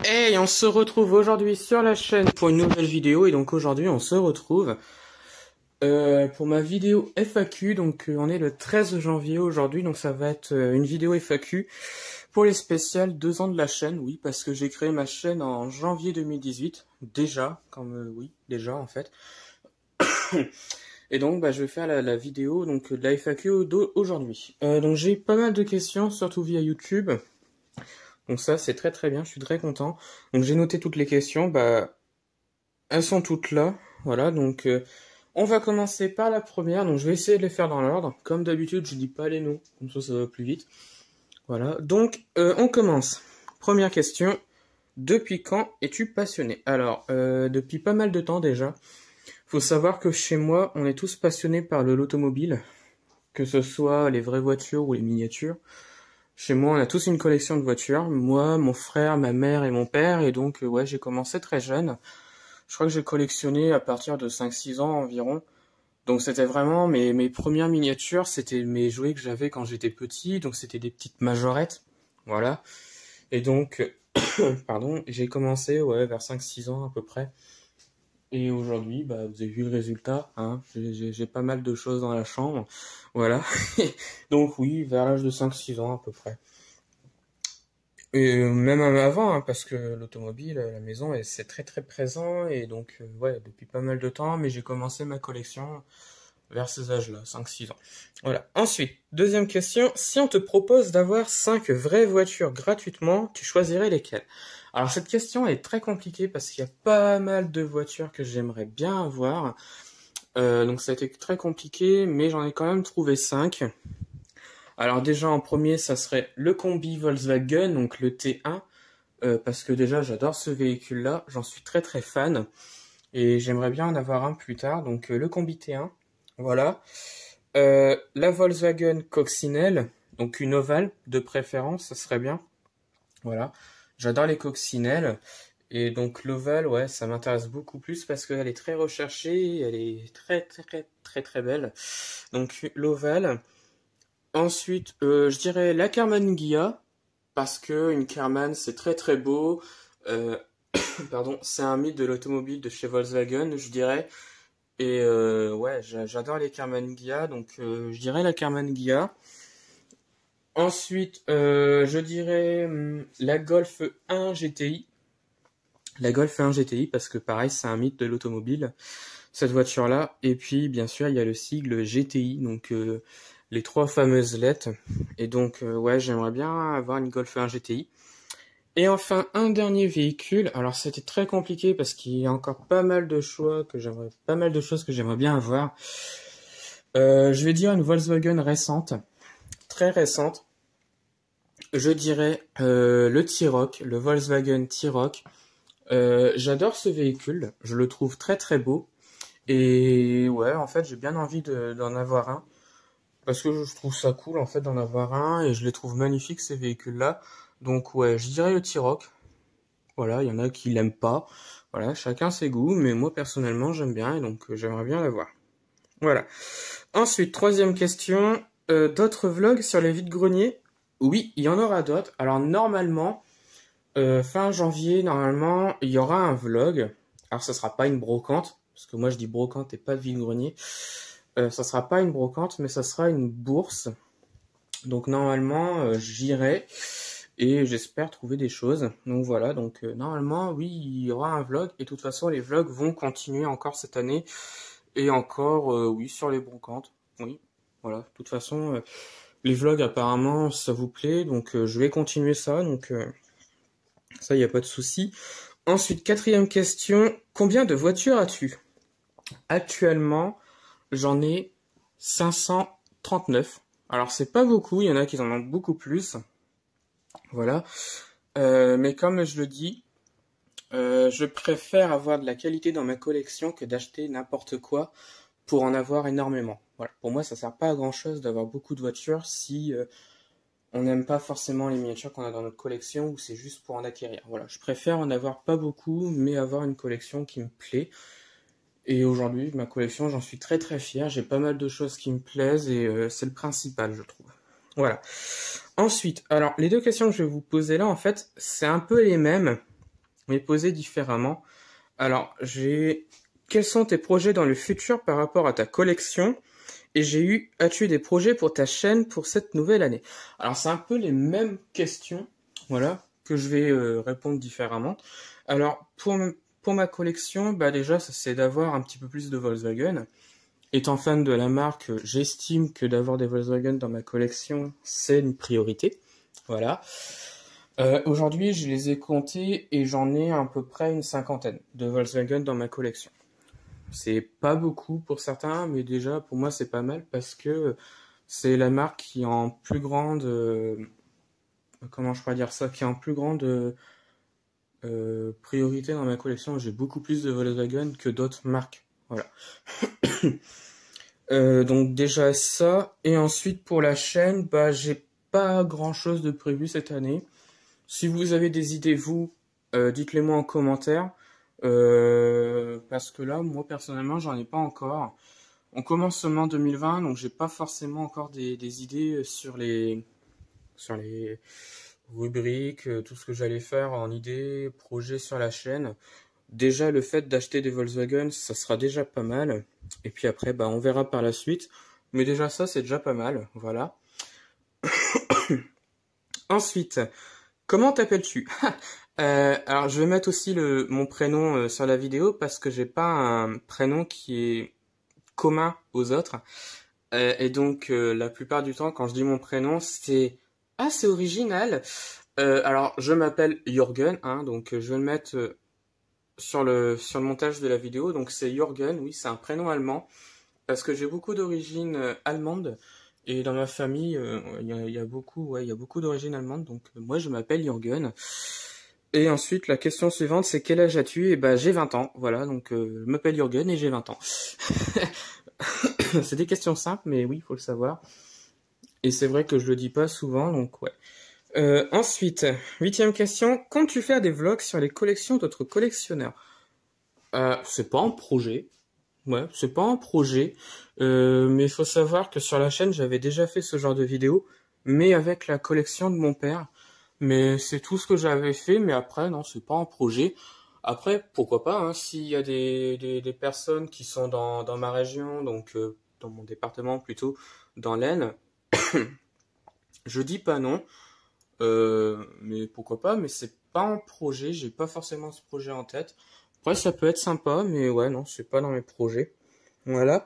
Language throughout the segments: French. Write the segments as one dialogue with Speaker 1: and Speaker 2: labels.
Speaker 1: Hey, on se retrouve aujourd'hui sur la chaîne pour une nouvelle vidéo et donc aujourd'hui on se retrouve pour ma vidéo FAQ. Donc on est le 13 janvier aujourd'hui, donc ça va être une vidéo FAQ pour les spéciales 2 ans de la chaîne. Oui, parce que j'ai créé ma chaîne en janvier 2018 déjà, oui déjà en fait. Et donc je vais faire la vidéo donc de la FAQ d'aujourd'hui. Donc j'ai pas mal de questions, surtout via YouTube. Donc ça, c'est très très bien, je suis très content. Donc j'ai noté toutes les questions, elles sont toutes là. Voilà, donc on va commencer par la première. Donc je vais essayer de les faire dans l'ordre. Comme d'habitude, je dis pas les noms, comme ça va plus vite. Voilà, donc on commence. Première question, depuis quand es-tu passionné? Alors, depuis pas mal de temps déjà. Faut savoir que chez moi, on est tous passionnés par l'automobile, que ce soit les vraies voitures ou les miniatures. Chez moi, on a tous une collection de voitures. Moi, mon frère, ma mère et mon père. Et donc, ouais, j'ai commencé très jeune. Je crois que j'ai collectionné à partir de 5-6 ans environ. Donc, c'était vraiment mes premières miniatures. C'était mes jouets que j'avais quand j'étais petit. Donc, c'était des petites majorettes. Voilà. Et donc, pardon, j'ai commencé, ouais, vers 5-6 ans à peu près. Et aujourd'hui, vous avez vu le résultat, hein. J'ai pas mal de choses dans la chambre. Voilà. Donc, oui, vers l'âge de 5-6 ans à peu près. Et même avant, hein, parce que l'automobile, la maison, c'est très très présent, et donc ouais, depuis pas mal de temps, mais j'ai commencé ma collection vers ces âges-là, 5-6 ans. Voilà. Ensuite, deuxième question, si on te propose d'avoir 5 vraies voitures gratuitement, tu choisirais lesquelles? Alors cette question est très compliquée parce qu'il y a pas mal de voitures que j'aimerais bien avoir, donc ça a été très compliqué, mais j'en ai quand même trouvé 5. Alors déjà en premier, ça serait le combi Volkswagen, donc le T1, parce que déjà j'adore ce véhicule-là, j'en suis très très fan, et j'aimerais bien en avoir un plus tard, donc le combi T1, voilà. La Volkswagen Coccinelle, donc une ovale de préférence, ça serait bien, voilà. J'adore les coccinelles, et donc l'ovale, ouais, ça m'intéresse beaucoup plus parce qu'elle est très recherchée, elle est très très très très très belle, donc l'ovale. Ensuite, je dirais la Karmann Ghia, parce que une Karmann c'est très très beau. Euh, pardon, c'est un mythe de l'automobile de chez Volkswagen, je dirais. Et ouais, j'adore les Karmann Ghia, donc je dirais la Karmann Ghia. Ensuite, je dirais la Golf 1 GTI. La Golf 1 GTI, parce que pareil, c'est un mythe de l'automobile, cette voiture-là. Et puis, bien sûr, il y a le sigle GTI, donc les 3 fameuses lettres. Et donc, ouais, j'aimerais bien avoir une Golf 1 GTI. Et enfin, un dernier véhicule. Alors, c'était très compliqué parce qu'il y a encore pas mal de choix pas mal de choses que j'aimerais bien avoir. Je vais dire une Volkswagen récente, très récente. Je dirais le T-Roc, le Volkswagen T-Roc. J'adore ce véhicule, je le trouve très très beau. Et ouais, en fait, j'ai bien envie d'en avoir un. Parce que je trouve ça cool, en fait, d'en avoir un. Et je les trouve magnifiques, ces véhicules-là. Donc ouais, je dirais le T-Roc. Voilà, il y en a qui l'aiment pas. Voilà, chacun ses goûts. Mais moi, personnellement, j'aime bien. Et donc, j'aimerais bien l'avoir. Voilà. Ensuite, troisième question. D'autres vlogs sur les vides-greniers? Oui, il y en aura d'autres. Alors, normalement, fin janvier, normalement, il y aura un vlog. Alors, ça sera pas une brocante. Parce que moi, je dis brocante et pas de vide-grenier. Ça sera pas une brocante, mais ça sera une bourse. Donc normalement, j'irai et j'espère trouver des choses. Donc voilà, donc normalement, oui, il y aura un vlog. Et de toute façon, les vlogs vont continuer encore cette année. Et encore, oui, sur les brocantes. Oui, voilà. De toute façon, les vlogs, apparemment, ça vous plaît. Donc je vais continuer ça. Donc ça, il n'y a pas de souci. Ensuite, quatrième question. Combien de voitures as-tu? Actuellement, j'en ai 539. Alors c'est pas beaucoup, il y en a qui en ont beaucoup plus. Voilà. Mais comme je le dis, je préfère avoir de la qualité dans ma collection que d'acheter n'importe quoi pour en avoir énormément. Voilà. Pour moi, ça sert pas à grand chose d'avoir beaucoup de voitures si on n'aime pas forcément les miniatures qu'on a dans notre collection ou c'est juste pour en acquérir. Voilà. Je préfère en avoir pas beaucoup, mais avoir une collection qui me plaît. Et aujourd'hui, ma collection, j'en suis très très fier. J'ai pas mal de choses qui me plaisent et c'est le principal, je trouve. Voilà. Ensuite, alors les deux questions que je vais vous poser là, en fait, c'est un peu les mêmes. mais posée différemment. Alors, quels sont tes projets dans le futur par rapport à ta collection? Et as-tu des projets pour ta chaîne pour cette nouvelle année? Alors, c'est un peu les mêmes questions, voilà, que je vais répondre différemment. Alors, pour ma collection, bah déjà, ça c'est d'avoir un petit peu plus de Volkswagen. Étant fan de la marque, j'estime que d'avoir des Volkswagen dans ma collection, c'est une priorité. Voilà. Aujourd'hui, je les ai comptés et j'en ai à peu près une cinquantaine de Volkswagen dans ma collection. C'est pas beaucoup pour certains, mais déjà pour moi c'est pas mal parce que c'est la marque qui est en plus grande, comment je pourrais dire ça, qui est en plus grande priorité dans ma collection. J'ai beaucoup plus de Volkswagen que d'autres marques. Voilà. Donc déjà ça, et ensuite pour la chaîne, bah j'ai pas grand chose de prévu cette année. Si vous avez des idées, vous, dites-les moi en commentaire. Parce que là, moi personnellement, j'en ai pas encore. On commence seulement 2020, donc j'ai pas forcément encore des idées sur les rubriques, tout ce que j'allais faire en idées, projets sur la chaîne. Déjà, le fait d'acheter des Volkswagen, ça sera déjà pas mal. Et puis après, bah, on verra par la suite. Mais déjà, ça, c'est déjà pas mal. Voilà. Ensuite, comment t'appelles-tu? Alors, je vais mettre aussi mon prénom sur la vidéo parce que j'ai pas un prénom qui est commun aux autres. Et donc, la plupart du temps, quand je dis mon prénom, c'est assez original. Alors, je m'appelle Jürgen, hein, donc je vais le mettre sur le montage de la vidéo. Donc, c'est Jürgen, oui, c'est un prénom allemand parce que j'ai beaucoup d'origine allemande. Et dans ma famille, il y a beaucoup d'origine allemande. Donc, moi, je m'appelle Jürgen. Et ensuite, la question suivante, c'est quel âge as-tu? Et bah, j'ai 20 ans. Voilà, donc je m'appelle Jürgen et j'ai 20 ans. C'est des questions simples, mais oui, il faut le savoir. Et c'est vrai que je le dis pas souvent, donc ouais. Ensuite, 8e question, comptes-tu faire des vlogs sur les collections d'autres collectionneurs? C'est pas un projet. Ouais, c'est pas un projet. Mais il faut savoir que sur la chaîne, j'avais déjà fait ce genre de vidéo, mais avec la collection de mon père. Mais c'est tout ce que j'avais fait, mais après, non, c'est pas un projet. Après, pourquoi pas, hein, s'il y a des personnes qui sont dans ma région, donc dans mon département plutôt, dans l'Aisne, je dis pas non, mais pourquoi pas, mais c'est pas un projet, j'ai pas forcément ce projet en tête. Après, ça peut être sympa, mais ouais, non, c'est pas dans mes projets. Voilà.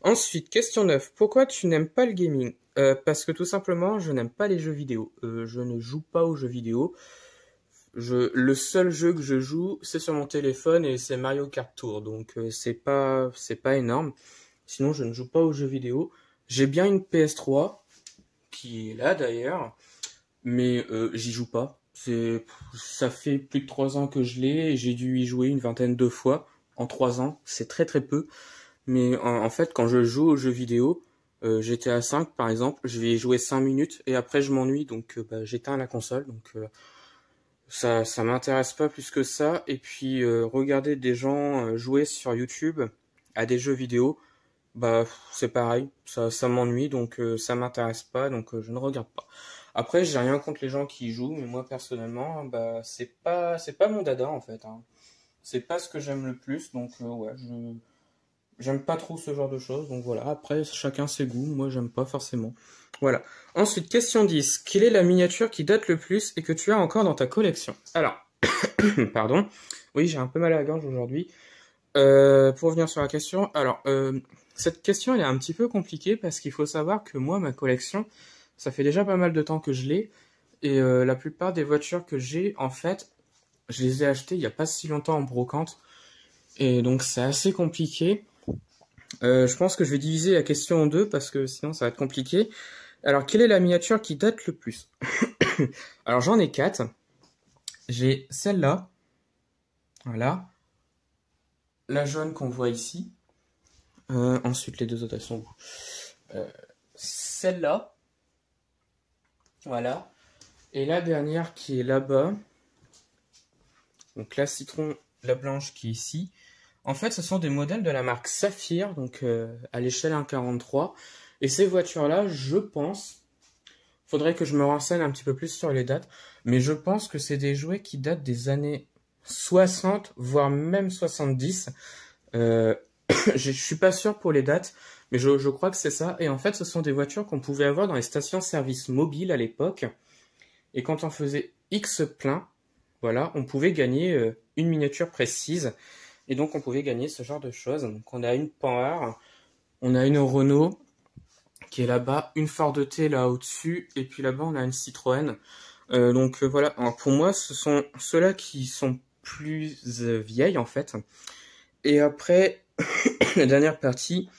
Speaker 1: Ensuite, question 9. Pourquoi tu n'aimes pas le gaming? Parce que tout simplement, je n'aime pas les jeux vidéo. Je ne joue pas aux jeux vidéo. Le seul jeu que je joue, c'est sur mon téléphone et c'est Mario Kart Tour. Donc c'est pas énorme. Sinon, je ne joue pas aux jeux vidéo. J'ai bien une PS3 qui est là d'ailleurs, mais j'y joue pas. Ça fait plus de 3 ans que je l'ai et j'ai dû y jouer une vingtaine de fois en 3 ans. C'est très très peu. Mais en fait, quand je joue aux jeux vidéo, GTA 5 par exemple, je vais y jouer 5 minutes et après je m'ennuie, donc bah, j'éteins la console. Donc ça m'intéresse pas plus que ça. Et puis regarder des gens jouer sur YouTube à des jeux vidéo, bah c'est pareil, ça m'ennuie, donc ça m'intéresse pas, donc je ne regarde pas. Après, j'ai rien contre les gens qui y jouent, mais moi personnellement, bah c'est pas mon dada en fait, hein. C'est pas ce que j'aime le plus, donc ouais, j'aime pas trop ce genre de choses, donc voilà. Après, chacun ses goûts, moi j'aime pas forcément. Voilà. Ensuite, question 10. Quelle est la miniature qui date le plus et que tu as encore dans ta collection? Alors, pardon. Oui, j'ai un peu mal à la gorge aujourd'hui. Pour revenir sur la question, alors, cette question elle est un petit peu compliquée parce qu'il faut savoir que moi, ma collection, ça fait déjà pas mal de temps que je l'ai. Et la plupart des voitures que j'ai, en fait, je les ai achetées il n'y a pas si longtemps en brocante. Et donc c'est assez compliqué. Je pense que je vais diviser la question en deux parce que sinon ça va être compliqué. Alors, quelle est la miniature qui date le plus? Alors, j'en ai 4. J'ai celle-là. Voilà. La jaune qu'on voit ici. Ensuite, les deux autres, elles sont où? Celle-là. Voilà. Et la dernière qui est là-bas. Donc, la citron, la blanche qui est ici. En fait, ce sont des modèles de la marque Saphir, donc à l'échelle 1,43. Et ces voitures-là, je pense, faudrait que je me renseigne un petit peu plus sur les dates, mais je pense que c'est des jouets qui datent des années, 60, voire même 70. Euh, je suis pas sûr pour les dates, mais je crois que c'est ça. Et en fait, ce sont des voitures qu'on pouvait avoir dans les stations-service mobiles à l'époque. Et quand on faisait X plein, voilà, on pouvait gagner une miniature précise. Et donc, on pouvait gagner ce genre de choses. Donc, on a une Panhard, on a une Renault qui est là-bas, une Ford T là au-dessus, et puis là-bas, on a une Citroën. Voilà. Alors, pour moi, ce sont ceux-là qui sont plus vieilles en fait. Et après, la dernière partie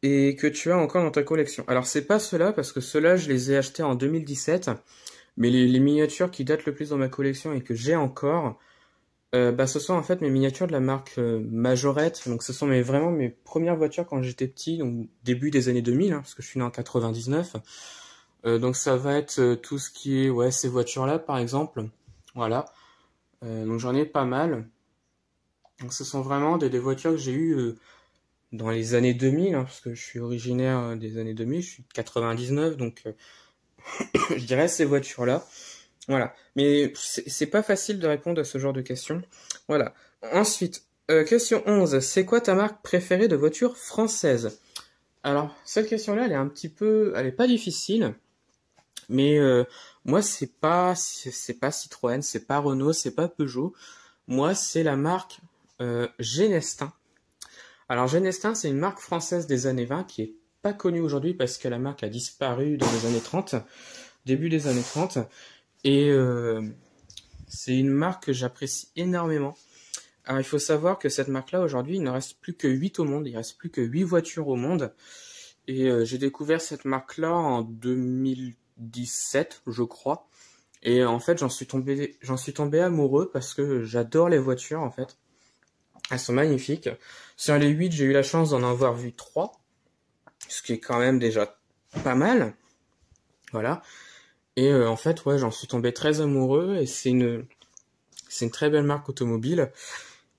Speaker 1: et que tu as encore dans ta collection. Alors, c'est pas ceux-là parce que ceux-là, je les ai achetés en 2017. Mais les miniatures qui datent le plus dans ma collection et que j'ai encore, ce sont en fait mes miniatures de la marque Majorette. Donc ce sont vraiment mes premières voitures quand j'étais petit, donc début des années 2000, hein, parce que je suis né en 99. Donc ça va être tout ce qui est ces voitures-là par exemple. Voilà. Donc j'en ai pas mal. Donc ce sont vraiment des voitures que j'ai eues dans les années 2000, hein, parce que je suis originaire des années 2000, je suis de 99, donc je dirais ces voitures-là. Voilà. Mais c'est pas facile de répondre à ce genre de questions. Voilà. Ensuite, question 11. C'est quoi ta marque préférée de voiture française? Alors, cette question-là, elle est pas difficile. Mais moi, c'est pas Citroën, c'est pas Renault, c'est pas Peugeot. Moi, c'est la marque Genestin. Alors, Genestin, c'est une marque française des années 20 qui est pas connue aujourd'hui parce que la marque a disparu dans les années 30, début des années 30. Et c'est une marque que j'apprécie énormément. Alors, il faut savoir que cette marque-là, aujourd'hui, il ne reste plus que 8 au monde. Il reste plus que 8 voitures au monde. Et j'ai découvert cette marque-là en 2017, je crois. Et en fait, j'en suis tombé amoureux parce que j'adore les voitures, en fait. Elles sont magnifiques. Sur les 8, j'ai eu la chance d'en avoir vu 3. Ce qui est quand même déjà pas mal. Voilà. Et en fait, j'en suis tombé très amoureux et c'est une très belle marque automobile.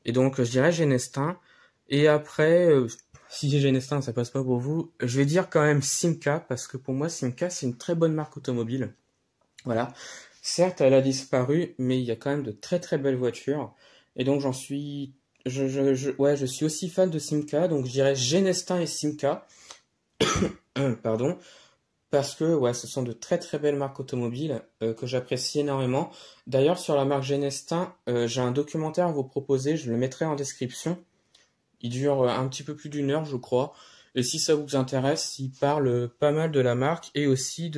Speaker 1: Et donc, je dirais Genestin. Et après, si j'ai Genestin, ça passe pas pour vous, je vais dire quand même Simca parce que pour moi, Simca, c'est une très bonne marque automobile. Voilà. Certes, elle a disparu, mais il y a quand même de très très belles voitures. Et donc, je suis aussi fan de Simca. Donc, je dirais Genestin et Simca. Pardon. Parce que ce sont de très très belles marques automobiles que j'apprécie énormément. D'ailleurs, sur la marque Genestin, j'ai un documentaire à vous proposer, je le mettrai en description. Il dure un petit peu plus d'une heure, je crois. Et si ça vous intéresse, il parle pas mal de la marque et aussi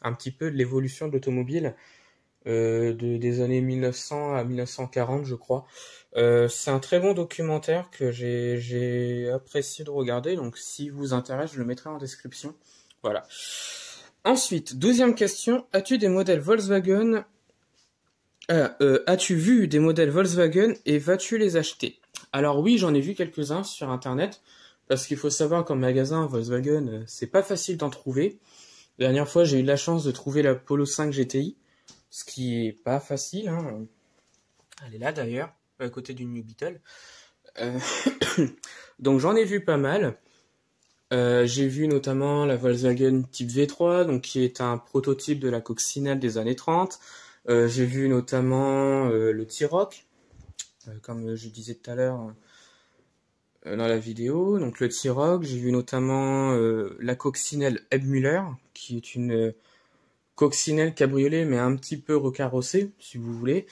Speaker 1: un petit peu de l'évolution de l'automobile des années 1900 à 1940, je crois. C'est un très bon documentaire que j'ai apprécié de regarder. Donc, si vous intéresse, je le mettrai en description. Voilà. Ensuite, 12e question. As-tu des modèles Volkswagen As-tu vu des modèles Volkswagen et vas-tu les acheter? Alors oui, j'en ai vu quelques-uns sur Internet, parce qu'il faut savoir qu'en magasin, Volkswagen, c'est pas facile d'en trouver. La dernière fois, j'ai eu la chance de trouver la Polo 5 GTI, ce qui est pas facile, hein. Elle est là d'ailleurs, à côté d'une New Beetle. Donc j'en ai vu pas mal. J'ai vu notamment la Volkswagen Type V3, donc qui est un prototype de la coccinelle des années 30. J'ai vu notamment le T-Roc, comme je disais tout à l'heure dans la vidéo. Donc le T-Roc, j'ai vu notamment la coccinelle Ebmuller, qui est une coccinelle cabriolet, mais un petit peu recarrossée, si vous voulez.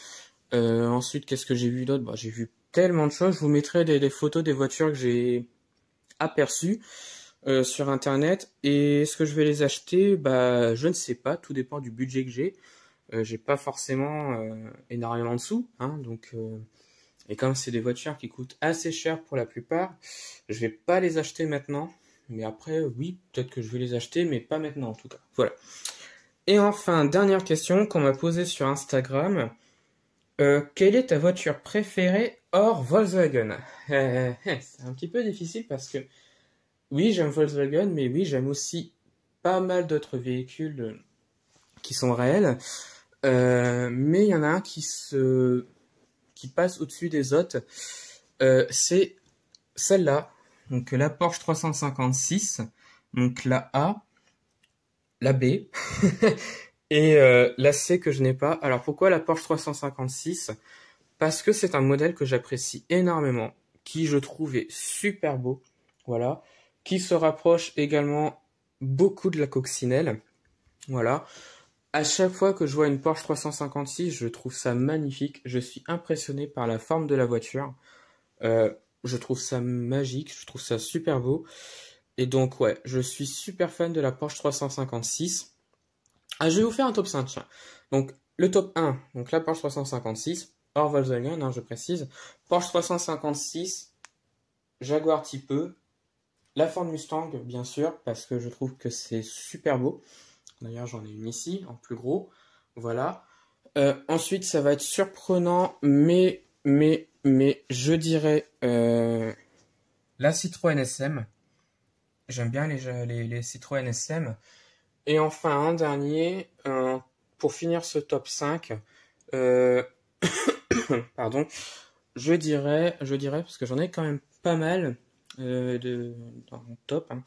Speaker 1: Ensuite, qu'est-ce que j'ai vu d'autre? J'ai vu tellement de choses. Je vous mettrai des photos des voitures que j'ai aperçues sur Internet. Et est-ce que je vais les acheter? Je ne sais pas. Tout dépend du budget que j'ai. J'ai pas forcément énormément de sous, hein, et comme c'est des voitures qui coûtent assez cher pour la plupart, je vais pas les acheter maintenant. Mais après, oui, peut-être que je vais les acheter, mais pas maintenant en tout cas. Voilà. Et enfin, dernière question qu'on m'a posée sur Instagram. Quelle est ta voiture préférée hors Volkswagen? C'est un petit peu difficile parce que oui, j'aime Volkswagen, mais oui, j'aime aussi pas mal d'autres véhicules qui sont réels. Mais il y en a un qui passe au-dessus des autres. C'est celle-là. Donc la Porsche 356. Donc la A, la B et la C que je n'ai pas. Alors pourquoi la Porsche 356? parce que c'est un modèle que j'apprécie énormément, qui je trouve est super beau, voilà, qui se rapproche également beaucoup de la coccinelle, voilà. À chaque fois que je vois une Porsche 356, je trouve ça magnifique, je suis impressionné par la forme de la voiture, je trouve ça magique, je trouve ça super beau, et donc ouais, je suis super fan de la Porsche 356. Ah, je vais vous faire un top 5, tiens. Donc, le top 1, donc la Porsche 356, hors Volkswagen, hein, je précise. Porsche 356, Jaguar Type E, la Ford Mustang, bien sûr, parce que je trouve que c'est super beau. D'ailleurs, j'en ai une ici, en plus gros. Voilà. Ensuite, ça va être surprenant, mais je dirais la Citroën SM. J'aime bien les Citroën SM. Et enfin, un dernier, pour finir ce top 5, pardon, parce que j'en ai quand même pas mal dans mon top, hein.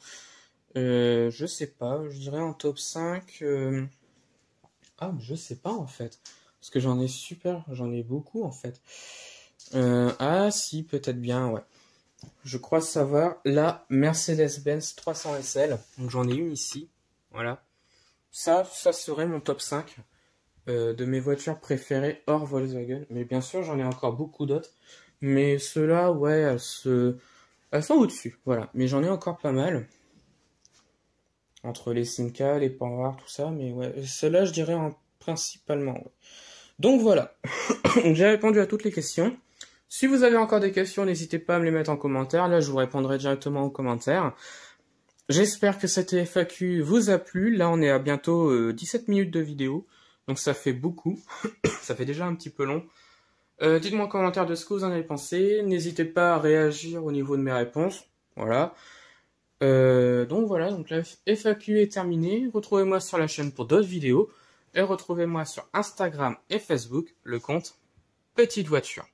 Speaker 1: Je sais pas, je dirais en top 5, je sais pas en fait, parce que j'en ai beaucoup en fait. Ah si, peut-être bien, ouais. Je crois savoir la Mercedes-Benz 300 SL, donc j'en ai une ici, voilà. Ça serait mon top 5 de mes voitures préférées hors Volkswagen. Mais bien sûr, j'en ai encore beaucoup d'autres. Mais ceux-là, ouais, elles sont au-dessus. Voilà. Mais j'en ai encore pas mal. Entre les Simca, les Panhard, tout ça. Mais ouais, ceux-là, je dirais principalement. Ouais. Donc voilà. J'ai répondu à toutes les questions. Si vous avez encore des questions, n'hésitez pas à me les mettre en commentaire. Là, je vous répondrai directement aux commentaires. J'espère que cette FAQ vous a plu. Là, on est à bientôt 17 minutes de vidéo. Donc ça fait beaucoup. Ça fait déjà un petit peu long. Dites-moi en commentaire de ce que vous en avez pensé. N'hésitez pas à réagir au niveau de mes réponses. Voilà. Donc voilà, donc la FAQ est terminée. Retrouvez-moi sur la chaîne pour d'autres vidéos. Et retrouvez-moi sur Instagram et Facebook, le compte Petite Voiture.